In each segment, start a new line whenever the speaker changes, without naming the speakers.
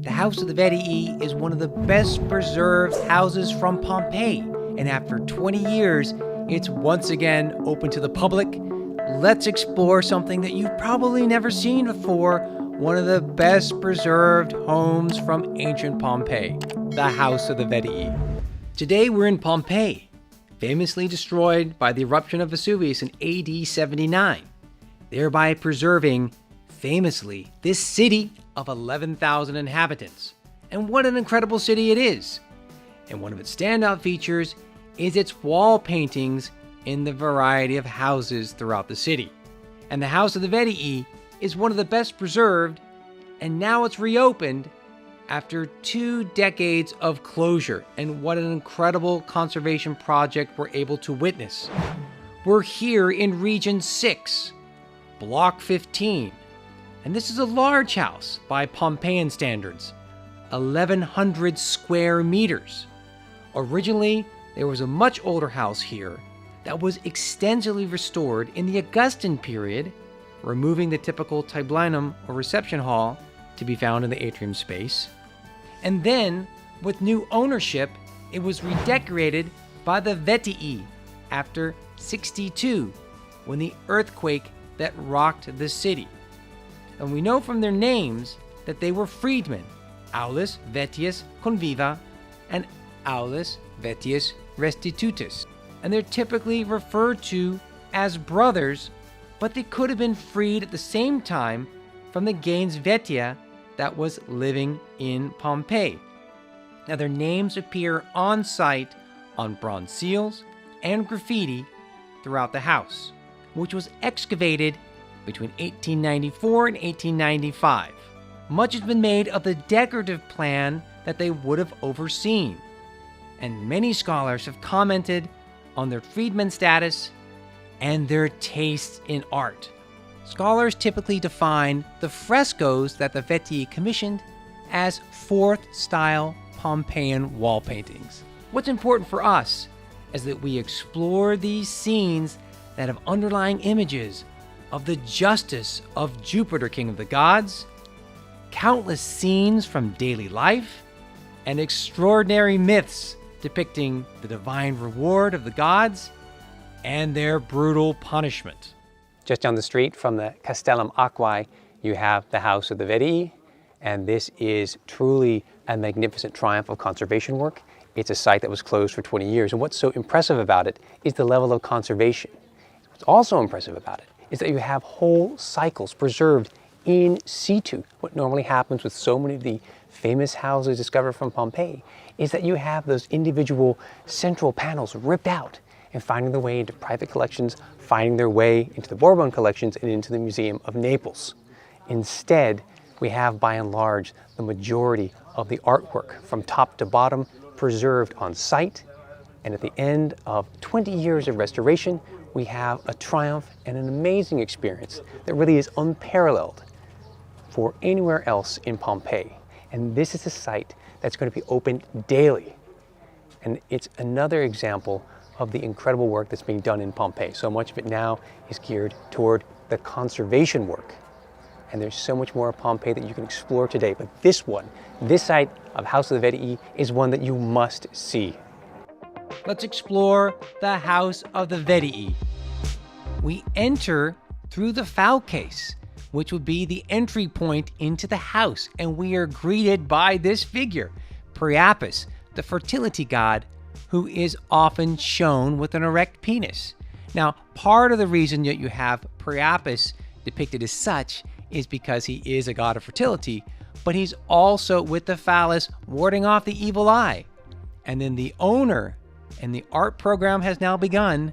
The House of the Vettii is one of the best preserved houses from Pompeii, and after 20 years, it's once again open to the public. Let's explore something that you've probably never seen before, one of the best preserved homes from ancient Pompeii, the House of the Vettii. Today we're in Pompeii, famously destroyed by the eruption of Vesuvius in AD 79, thereby preserving, famously, this city of 11,000 inhabitants. And what an incredible city it is! And one of its standout features is its wall paintings in the variety of houses throughout the city. And the House of the Vettii is one of the best preserved, and now it's reopened after 2 decades of closure. And what an incredible conservation project we're able to witness. We're here in Region 6, Block 15. And this is a large house by Pompeian standards, 1,100 square meters. Originally, there was a much older house here that was extensively restored in the Augustan period, removing the typical tablinum or reception hall to be found in the atrium space. And then, with new ownership, it was redecorated by the Vettii after 62, when the earthquake that rocked the city. And we know from their names that they were freedmen, Aulus Vettius Conviva and Aulus Vettius Restitutus. And they're typically referred to as brothers, but they could have been freed at the same time from the gens Vettia that was living in Pompeii. Now their names appear on site on bronze seals and graffiti throughout the house, which was excavated between 1894 and 1895. Much has been made of the decorative plan that they would have overseen, and many scholars have commented on their freedmen status and their tastes in art. Scholars typically define the frescoes that the Vettii commissioned as 4th style Pompeian wall paintings. What's important for us is that we explore these scenes that have underlying images of the justice of Jupiter, king of the gods, countless scenes from daily life, and extraordinary myths depicting the divine reward of the gods and their brutal punishment. Just down the street from the Castellum Aquae, you have the House of the Vettii, and this is truly a magnificent triumph of conservation work. It's a site that was closed for 20 years, and what's so impressive about it is the level of conservation. What's also impressive about it is that you have whole cycles preserved in situ. What normally happens with so many of the famous houses discovered from Pompeii is that you have those individual central panels ripped out and finding their way into private collections, finding their way into the Bourbon collections and into the Museum of Naples. Instead, we have by and large the majority of the artwork from top to bottom preserved on site, and at the end of 20 years of restoration, we have a triumph and an amazing experience that really is unparalleled for anywhere else in Pompeii. And this is a site that's going to be open daily. And it's another example of the incredible work that's being done in Pompeii. So much of it now is geared toward the conservation work. And there's so much more of Pompeii that you can explore today. But this site of House of the Vettii is one that you must see. Let's explore the House of the Vettii. We enter through the Falcase, which would be the entry point into the house, and we are greeted by this figure, Priapus, the fertility god, who is often shown with an erect penis. Now, part of the reason that you have Priapus depicted as such is because he is a god of fertility, but he's also with the phallus warding off the evil eye. And then the owner and the art program has now begun.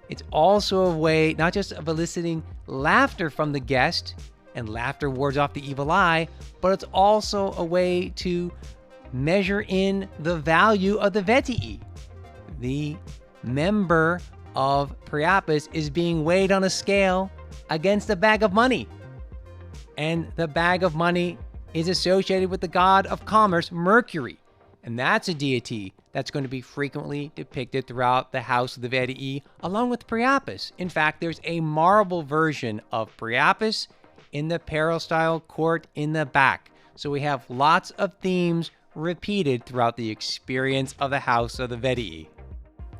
It's also a way not just of eliciting laughter from the guest, and laughter wards off the evil eye, but it's also a way to measure in the value of the Vettii. The member of Priapus is being weighed on a scale against a bag of money. And the bag of money is associated with the god of commerce, Mercury. And that's a deity that's going to be frequently depicted throughout the House of the Vettii, along with Priapus. In fact, there's a marble version of Priapus in the peristyle court in the back. So we have lots of themes repeated throughout the experience of the house of the Vettii.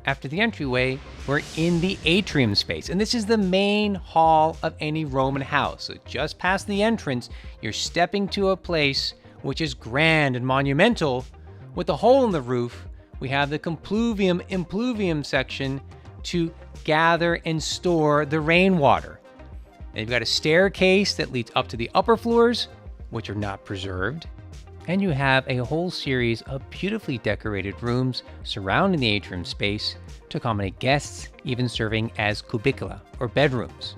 After the entryway, we're in the atrium space, and this is the main hall of any Roman house. So just past the entrance, you're stepping to a place which is grand and monumental. With a hole in the roof, we have the compluvium impluvium section to gather and store the rainwater. And you've got a staircase that leads up to the upper floors, which are not preserved. And you have a whole series of beautifully decorated rooms surrounding the atrium space to accommodate guests, even serving as cubicula or bedrooms.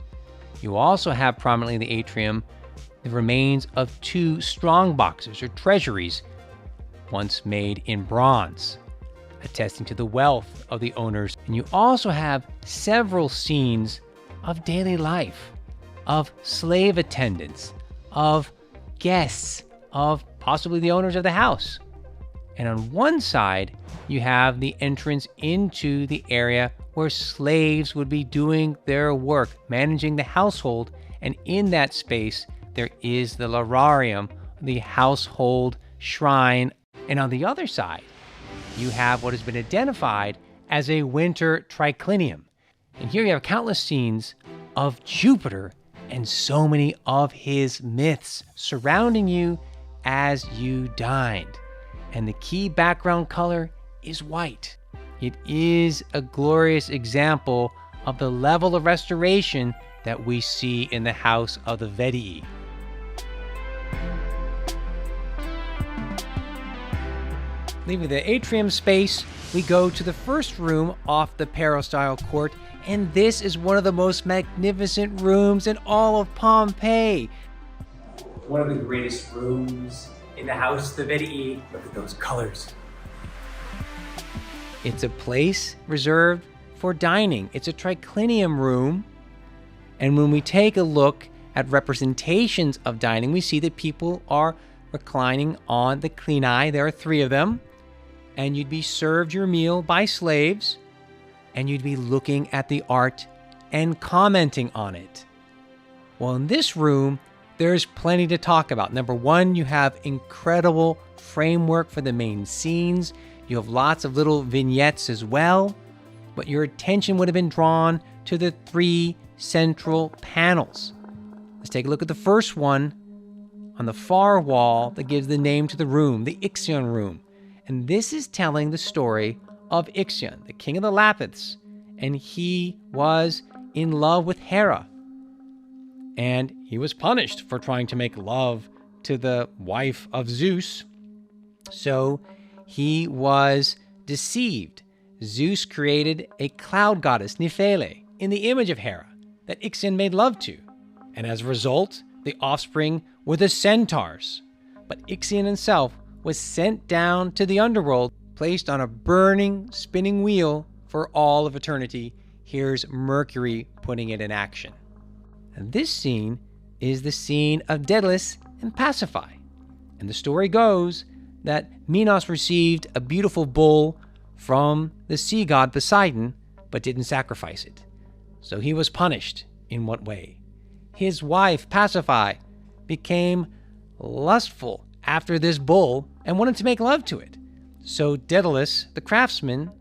You also have prominently in the atrium the remains of 2 strong boxes or treasuries, once made in bronze, attesting to the wealth of the owners. And you also have several scenes of daily life, of slave attendants, of guests, of possibly the owners of the house. And on one side, you have the entrance into the area where slaves would be doing their work, managing the household. And in that space, there is the lararium, the household shrine. And on the other side, you have what has been identified as a winter triclinium. And here you have countless scenes of Jupiter and so many of his myths surrounding you as you dined. And the key background color is white. It is a glorious example of the level of restoration that we see in the house of the Vettii. Leaving the atrium space, we go to the first room off the peristyle court, and this is one of the most magnificent rooms in all of Pompeii. One of the greatest rooms in the house of the Vettii. Look at those colors. It's a place reserved for dining. It's a triclinium room. And when we take a look at representations of dining, we see that people are reclining on the clini. There are 3 of them. And you'd be served your meal by slaves. And you'd be looking at the art and commenting on it. Well, in this room, there's plenty to talk about. Number 1, you have incredible framework for the main scenes. You have lots of little vignettes as well, but your attention would have been drawn to the 3 central panels. Let's take a look at the first one on the far wall that gives the name to the room, the Ixion room. And this is telling the story of Ixion, the king of the Lapiths, and he was in love with Hera. And he was punished for trying to make love to the wife of Zeus. So he was deceived. Zeus created a cloud goddess, Nephele, in the image of Hera that Ixion made love to. And as a result, the offspring were the centaurs. But Ixion himself was sent down to the underworld, placed on a burning, spinning wheel for all of eternity. Here's Mercury putting it in action. And this scene is the scene of Daedalus and Pasiphae. And the story goes that Minos received a beautiful bull from the sea god Poseidon, but didn't sacrifice it. So he was punished. In what way? His wife, Pasiphae, became lustful after this bull and wanted to make love to it. So Daedalus, the craftsman,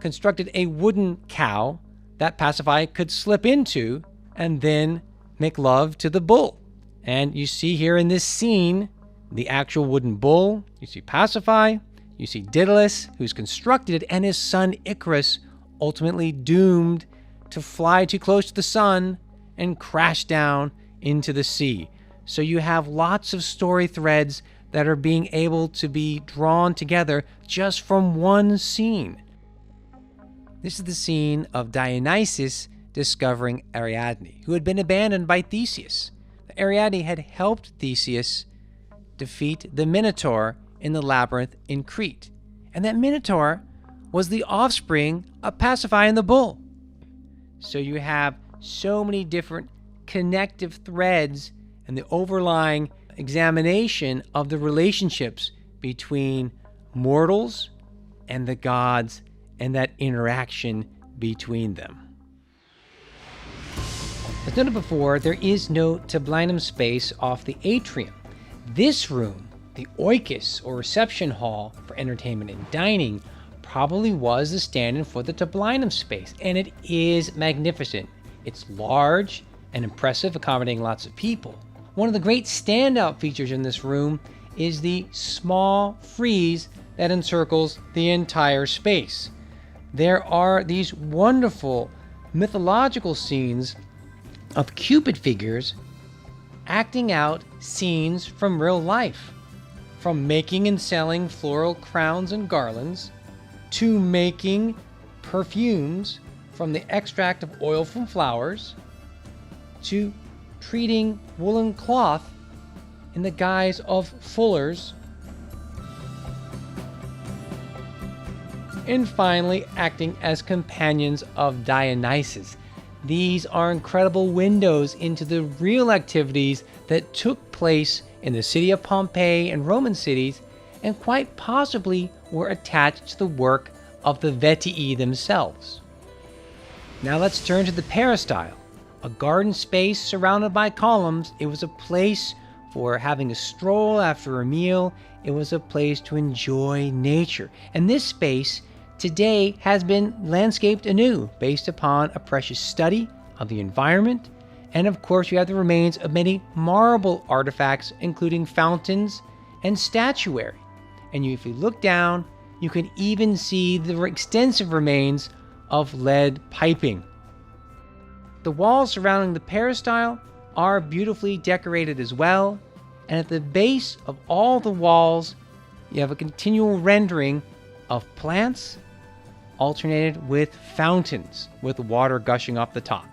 constructed a wooden cow that Pasiphae could slip into and then make love to the bull. And you see here in this scene, the actual wooden bull. You see Pasiphae, you see Daedalus, who's constructed it, and his son Icarus, ultimately doomed to fly too close to the sun and crash down into the sea. So you have lots of story threads that are being able to be drawn together just from one scene. This is the scene of Dionysus discovering Ariadne, who had been abandoned by Theseus. Ariadne had helped Theseus defeat the Minotaur in the labyrinth in Crete. And that Minotaur was the offspring of Pasiphae and the bull. So you have so many different connective threads and the overlying examination of the relationships between mortals and the gods and that interaction between them. As noted before, there is no tablinum space off the atrium. This room The oikos, or reception hall for entertainment and dining, probably was the stand-in for the tablinum space, and it is magnificent. It's large and impressive, accommodating lots of people. One of the great standout features in this room is the small frieze that encircles the entire space. There are these wonderful mythological scenes of Cupid figures acting out scenes from real life, from making and selling floral crowns and garlands, to making perfumes from the extract of oil from flowers, to treating woolen cloth in the guise of fullers, and finally acting as companions of Dionysus. These are incredible windows into the real activities that took place in the city of Pompeii and Roman cities, and quite possibly were attached to the work of the Vettii themselves. Now let's turn to the peristyle. A garden space surrounded by columns. It was a place for having a stroll after a meal. It was a place to enjoy nature. And this space today has been landscaped anew based upon a precious study of the environment. And of course, you have the remains of many marble artifacts, including fountains and statuary. And if you look down, you can even see the extensive remains of lead piping. The walls surrounding the peristyle are beautifully decorated as well. And at the base of all the walls, you have a continual rendering of plants alternated with fountains with water gushing off the top.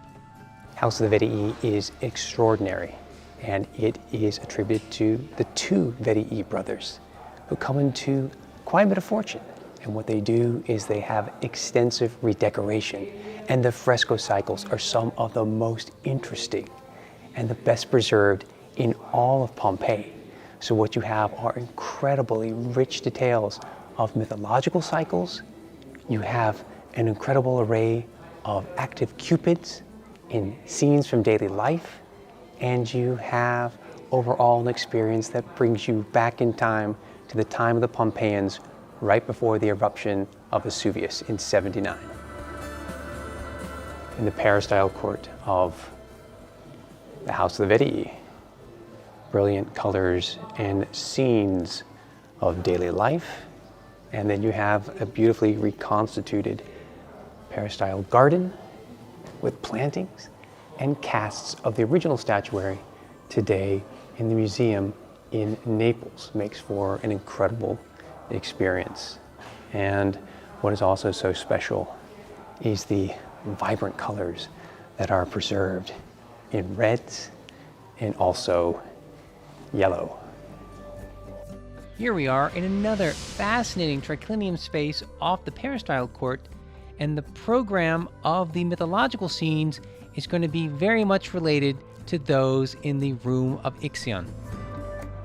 House of the Vettii is extraordinary, and it is attributed to the two Vettii brothers who come into quite a bit of fortune. And what they do is they have extensive redecoration, and the fresco cycles are some of the most interesting and the best preserved in all of Pompeii. So what you have are incredibly rich details of mythological cycles. You have an incredible array of active cupids in scenes from daily life, and you have overall an experience that brings you back in time to the time of the Pompeians right before the eruption of Vesuvius in 79. In the peristyle court of the House of the Vettii, brilliant colors and scenes of daily life. And then you have a beautifully reconstituted peristyle garden with plantings and casts of the original statuary today in the museum in Naples. Makes for an incredible experience. And what is also so special is the vibrant colors that are preserved in reds and also yellow.
Here we are in another fascinating triclinium space off the peristyle court, and the program of the mythological scenes is going to be very much related to those in the room of Ixion.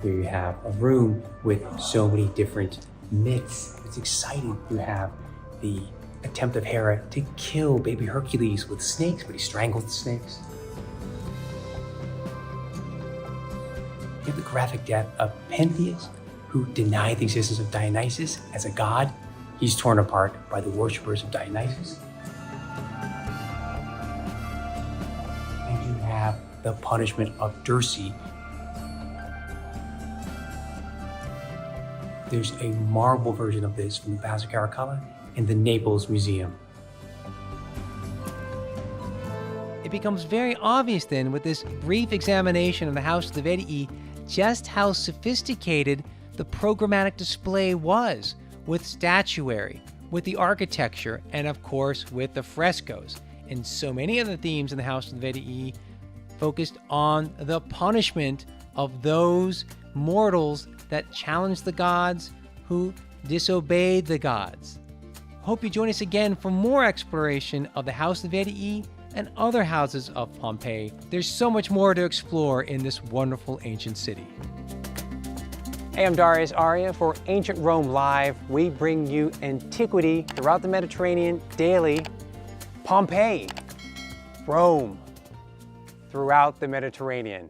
Here you have a room with so many different myths. It's exciting. You have the attempt of Hera to kill baby Hercules with snakes, but he strangled the snakes. You have the graphic death of Pentheus, who denied the existence of Dionysus as a god. He's torn apart by the worshippers of Dionysus. And you have the punishment of Dirce. There's a marble version of this from the Basso Caracalla in the Naples Museum.
It becomes very obvious then with this brief examination of the House of the Vettii just how sophisticated the programmatic display was, with statuary, with the architecture, and of course with the frescoes. And so many of the themes in the House of the Vettii focused on the punishment of those mortals that challenged the gods, who disobeyed the gods. Hope you join us again for more exploration of the House of Vettii and other houses of Pompeii. There's so much more to explore in this wonderful ancient city.
Hey, I'm Darius Arya for Ancient Rome Live. We bring you antiquity throughout the Mediterranean daily. Pompeii, Rome, throughout the Mediterranean.